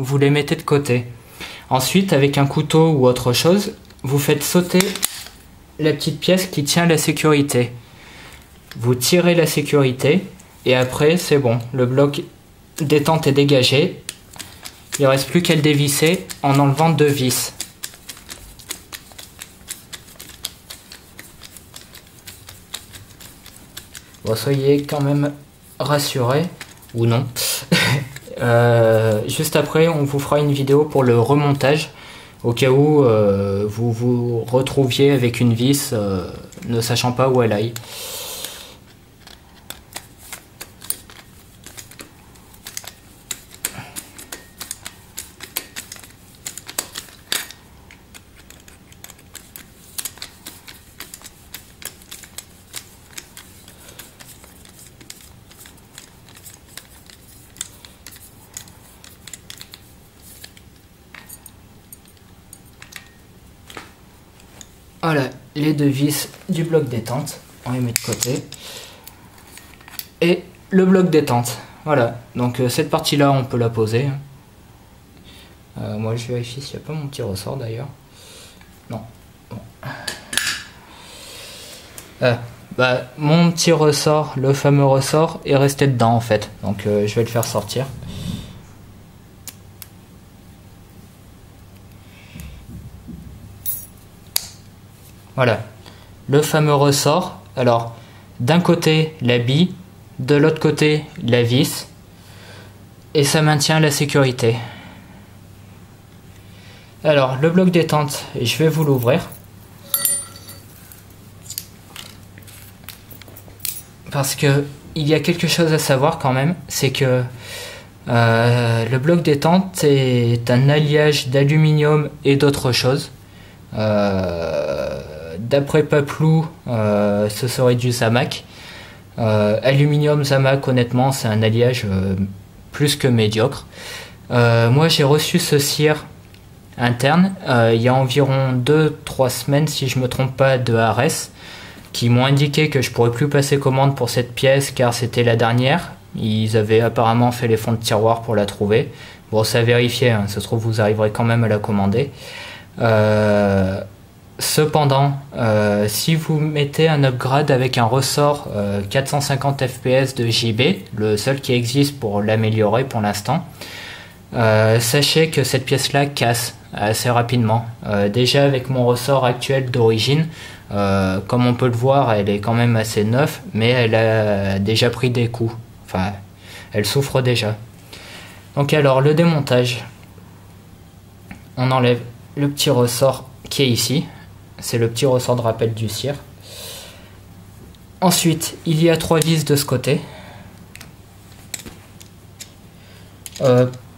vous les mettez de côté. Ensuite, avec un couteau ou autre chose, vous faites sauter la petite pièce qui tient la sécurité. Vous tirez la sécurité et après c'est bon, le bloc détente est dégagé. Il ne reste plus qu'à le dévisser en enlevant 2 vis. Bon, soyez quand même rassurés, ou non. Juste après, on vous fera une vidéo pour le remontage, au cas où vous vous retrouviez avec une vis ne sachant pas où elle aille. Voilà, les 2 vis du bloc détente, on les met de côté. Et le bloc détente, voilà. Donc cette partie-là, on peut la poser. Moi, je vérifie s'il n'y a pas mon petit ressort d'ailleurs. Non. Bon. Mon petit ressort, le fameux ressort, est resté dedans en fait. Donc je vais le faire sortir. Voilà, le fameux ressort. Alors, d'un côté la bille, de l'autre côté la vis, et ça maintient la sécurité. Alors, le bloc détente, je vais vous l'ouvrir. Parce que il y a quelque chose à savoir quand même, c'est que le bloc détente est un alliage d'aluminium et d'autres choses. D'après Paplou, ce serait du Zamac. Aluminium Zamac, honnêtement, c'est un alliage plus que médiocre. Moi, j'ai reçu ce cire interne il y a environ 2-3 semaines, si je me trompe pas, de Ares, qui m'ont indiqué que je pourrais plus passer commande pour cette pièce car c'était la dernière. Ils avaient apparemment fait les fonds de tiroir pour la trouver. Bon, ça a vérifié, hein, ça se trouve vous arriverez quand même à la commander. Cependant, si vous mettez un upgrade avec un ressort 450 fps de JB, le seul qui existe pour l'améliorer pour l'instant, sachez que cette pièce-là casse assez rapidement. Déjà avec mon ressort actuel d'origine, comme on peut le voir, elle est quand même assez neuve, mais elle a déjà pris des coups. Enfin, elle souffre déjà. Donc alors, le démontage. On enlève le petit ressort qui est ici. C'est le petit ressort de rappel du cire. Ensuite, il y a 3 vis de ce côté.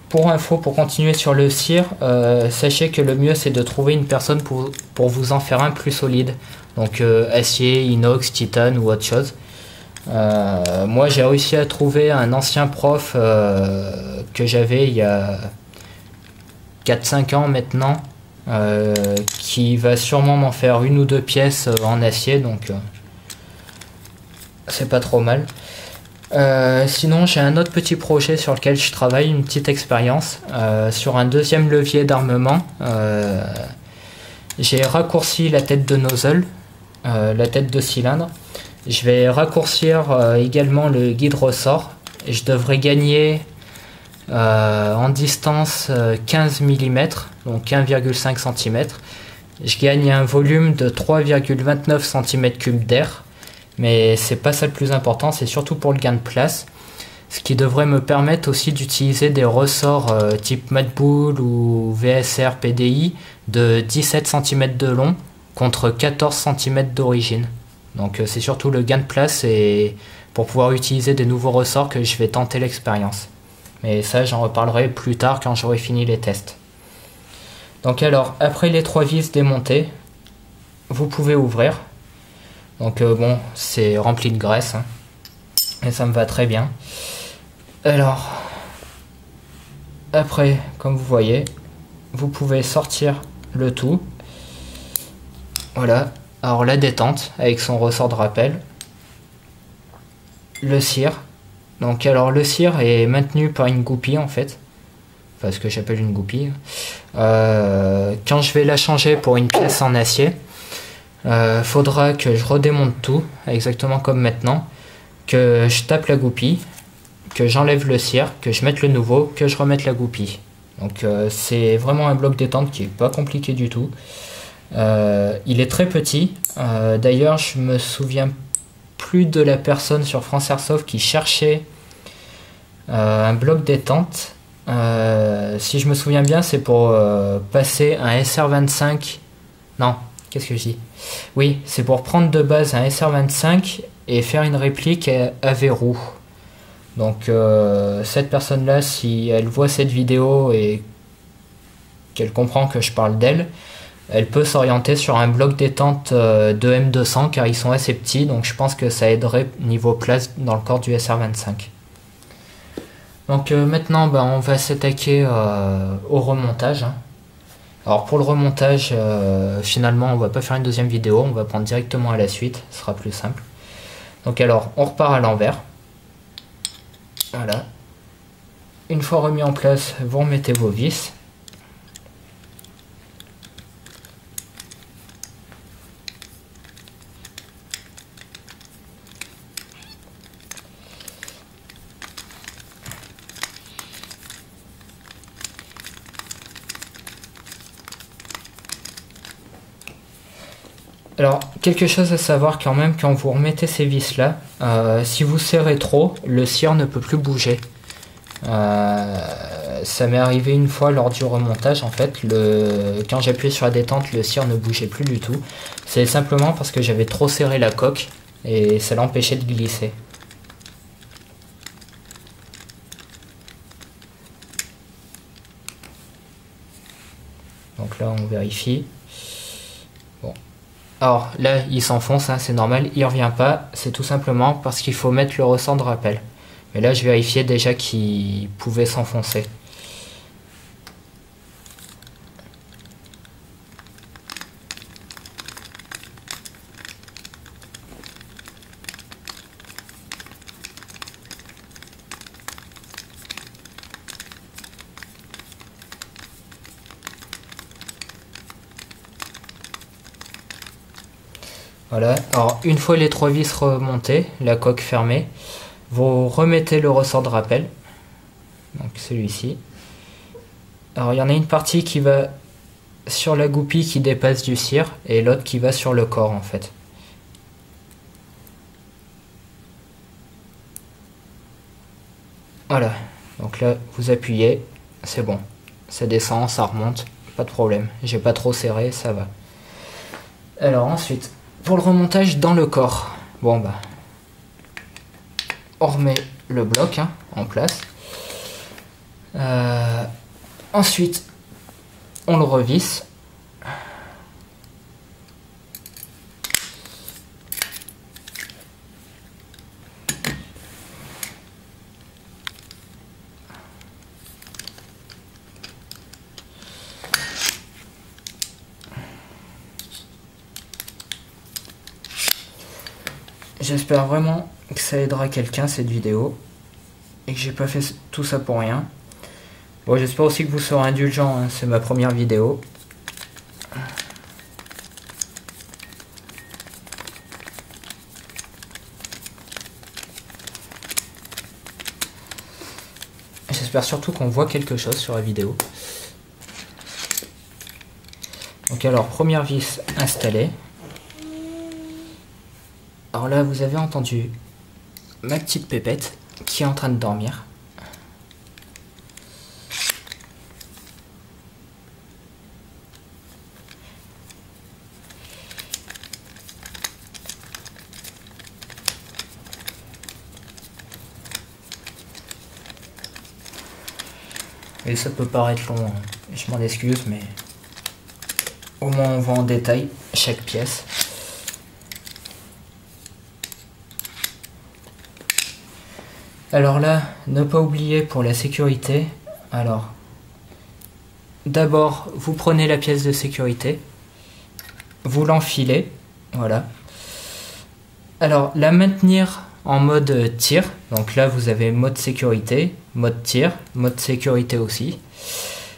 Pour info, pour continuer sur le cire, sachez que le mieux c'est de trouver une personne pour vous en faire un plus solide. Donc acier, inox, titane ou autre chose. Moi j'ai réussi à trouver un ancien prof que j'avais il y a 4-5 ans maintenant. Qui va sûrement m'en faire 1 ou 2 pièces en acier, donc c'est pas trop mal. Sinon j'ai un autre petit projet sur lequel je travaille, une petite expérience sur un deuxième levier d'armement. J'ai raccourci la tête de nozzle, la tête de cylindre. Je vais raccourcir également le guide ressort et je devrais gagner en distance 15 mm, donc 1,5 cm. Je gagne un volume de 3,29 cm3 d'air, mais c'est pas ça le plus important, c'est surtout pour le gain de place, ce qui devrait me permettre aussi d'utiliser des ressorts type Madbull ou VSR PDI de 17 cm de long contre 14 cm d'origine. Donc c'est surtout le gain de place et pour pouvoir utiliser des nouveaux ressorts que je vais tenter l'expérience. Mais ça, j'en reparlerai plus tard quand j'aurai fini les tests. Donc alors, après les 3 vis démontées, vous pouvez ouvrir. Donc bon, c'est rempli de graisse, hein, et ça me va très bien. Alors, après, comme vous voyez, vous pouvez sortir le tout. Voilà. Alors la détente avec son ressort de rappel. Le cire. Donc alors le cire est maintenu par une goupille en fait. parce que j'appelle une goupille. Quand je vais la changer pour une pièce en acier, faudra que je redémonte tout, exactement comme maintenant, que je tape la goupille, que j'enlève le cire, que je mette le nouveau, que je remette la goupille. Donc c'est vraiment un bloc détente qui est pas compliqué du tout. Il est très petit. D'ailleurs, je me souviens plus de la personne sur France Airsoft qui cherchait un bloc détente. Si je me souviens bien, c'est pour passer un SR25. Non, qu'est-ce que je dis? Oui, c'est pour prendre de base un SR25 et faire une réplique à verrou. Donc cette personne-là, si elle voit cette vidéo et qu'elle comprend que je parle d'elle, elle peut s'orienter sur un bloc détente de M200 car ils sont assez petits, donc je pense que ça aiderait niveau place dans le corps du SR25. Donc maintenant on va s'attaquer au remontage. Alors pour le remontage, finalement on va pas faire une deuxième vidéo, on va prendre directement à la suite, ce sera plus simple. Donc alors on repart à l'envers. Voilà. Une fois remis en place, vous remettez vos vis. Alors, quelque chose à savoir quand même, quand vous remettez ces vis là, si vous serrez trop, le cire ne peut plus bouger. Ça m'est arrivé une fois lors du remontage, en fait, quand j'appuyais sur la détente, le cire ne bougeait plus du tout. C'est simplement parce que j'avais trop serré la coque et ça l'empêchait de glisser. Donc là, on vérifie. Bon. Alors là, il s'enfonce, hein, c'est normal, il revient pas, c'est tout simplement parce qu'il faut mettre le ressort de rappel. Mais là, je vérifiais déjà qu'il pouvait s'enfoncer. Voilà, alors une fois les trois vis remontées, la coque fermée, vous remettez le ressort de rappel, donc celui-ci. Alors il y en a une partie qui va sur la goupille qui dépasse du cire et l'autre qui va sur le corps en fait. Voilà, donc là vous appuyez, c'est bon, ça descend, ça remonte, pas de problème, j'ai pas trop serré, ça va. Alors ensuite, pour le remontage dans le corps, bon on remet le bloc en place. Ensuite, on le revisse. J'espère vraiment que ça aidera quelqu'un cette vidéo et que j'ai pas fait tout ça pour rien. Bon, j'espère aussi que vous serez indulgents, hein, c'est ma première vidéo. J'espère surtout qu'on voit quelque chose sur la vidéo. Donc alors, première vis installée. Alors là, vous avez entendu ma petite pépette qui est en train de dormir. Et ça peut paraître long, hein. Je m'en excuse, mais au moins on voit en détail chaque pièce. Alors là, ne pas oublier pour la sécurité, alors d'abord vous prenez la pièce de sécurité, vous l'enfilez, voilà. Alors la maintenir en mode tir, donc là vous avez mode sécurité, mode tir, mode sécurité aussi.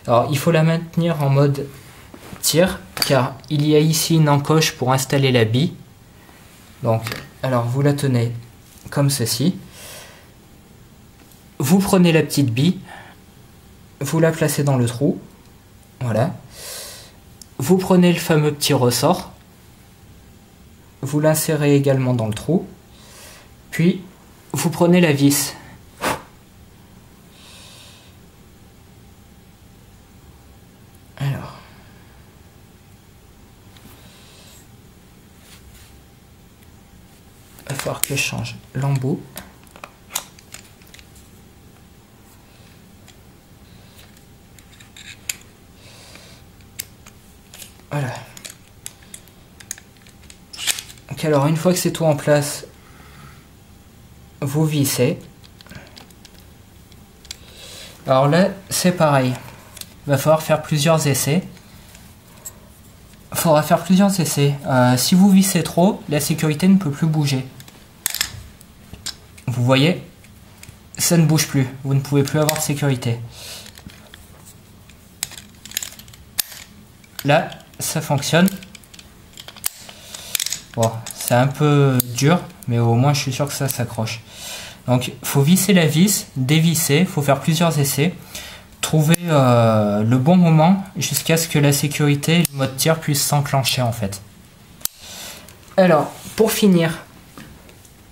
Alors il faut la maintenir en mode tir car il y a ici une encoche pour installer la bille. Donc alors vous la tenez comme ceci. Vous prenez la petite bille, vous la placez dans le trou. Voilà. Vous prenez le fameux petit ressort. Vous l'insérez également dans le trou. Puis vous prenez la vis. Alors. Il va falloir que je change l'embout. Voilà. Donc alors une fois que c'est tout en place, vous vissez. Alors là c'est pareil. Il va falloir faire plusieurs essais. Il faudra faire plusieurs essais. Si vous vissez trop, la sécurité ne peut plus bouger. Vous voyez, ça ne bouge plus. Vous ne pouvez plus avoir de sécurité. Là, ça fonctionne. Bon, c'est un peu dur, mais au moins je suis sûr que ça s'accroche. Donc, il faut visser la vis, dévisser, il faut faire plusieurs essais. Trouver le bon moment jusqu'à ce que la sécurité et le mode tir puissent s'enclencher en fait. Alors, pour finir,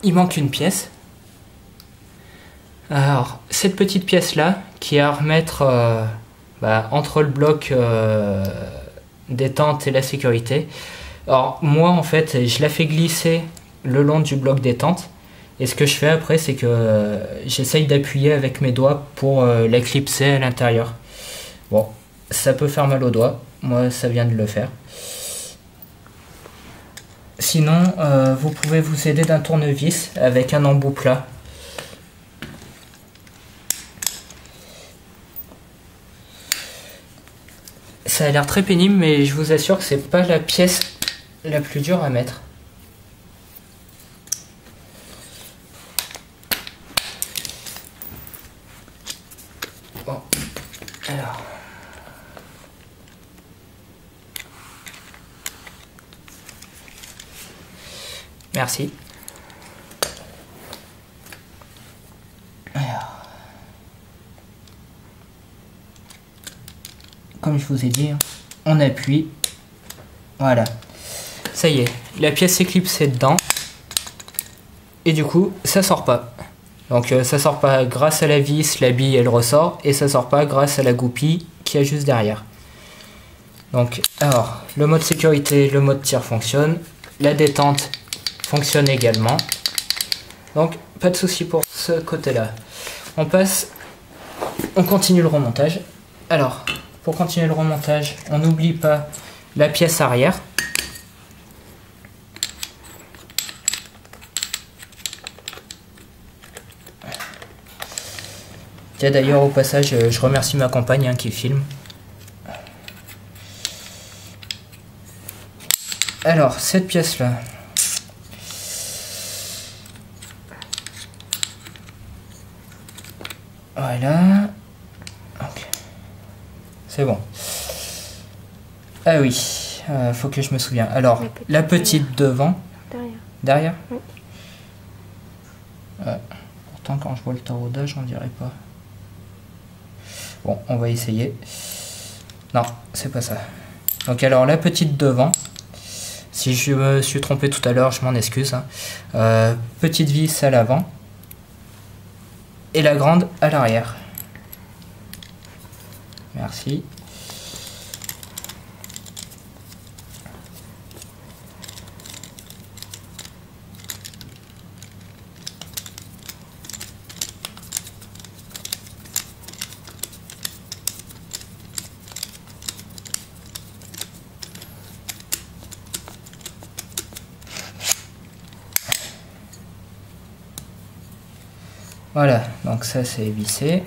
il manque une pièce. Alors, cette petite pièce là, qui est à remettre entre le bloc détente et la sécurité. Alors, moi en fait, je la fais glisser le long du bloc détente. Et ce que je fais après, c'est que j'essaye d'appuyer avec mes doigts pour la clipser à l'intérieur. Bon, ça peut faire mal aux doigts. Moi, ça vient de le faire. Sinon, vous pouvez vous aider d'un tournevis avec un embout plat. Ça a l'air très pénible, mais je vous assure que c'est pas la pièce la plus dure à mettre. Bon, alors. Merci. Alors. Comme je vous ai dit, on appuie. Voilà. Ça y est, la pièce est clipsée dedans. Et du coup, ça sort pas. Donc ça sort pas grâce à la vis, la bille elle ressort. Et ça sort pas grâce à la goupille qui est juste derrière. Donc, alors, le mode sécurité, le mode tir fonctionne. La détente fonctionne également. Donc, pas de souci pour ce côté-là. On continue le remontage. Alors, pour continuer le remontage, on n'oublie pas la pièce arrière. Tiens, d'ailleurs, au passage, je remercie ma compagne qui filme. Alors, cette pièce-là. Voilà. Okay. C'est bon. Ah oui, faut que je me souvienne. Alors, la petite devant. Derrière. Oui. Pourtant, quand je vois le taraudage, on dirait pas. Bon, on va essayer. Non, c'est pas ça. Donc alors, la petite devant. Si je me suis trompé tout à l'heure, je m'en excuse. Petite vis à l'avant. Et la grande à l'arrière. Merci. Voilà, donc ça c'est vissé.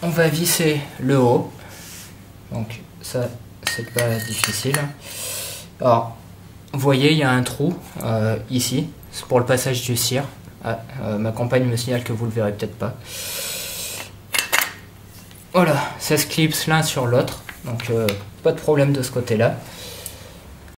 On va visser le haut. Donc ça c'est pas difficile. Alors, vous voyez, il y a un trou ici. C'est pour le passage du cire. Ah, ma compagne me signale que vous le verrez peut-être pas. Voilà, ça se clipse l'un sur l'autre, donc pas de problème de ce côté-là.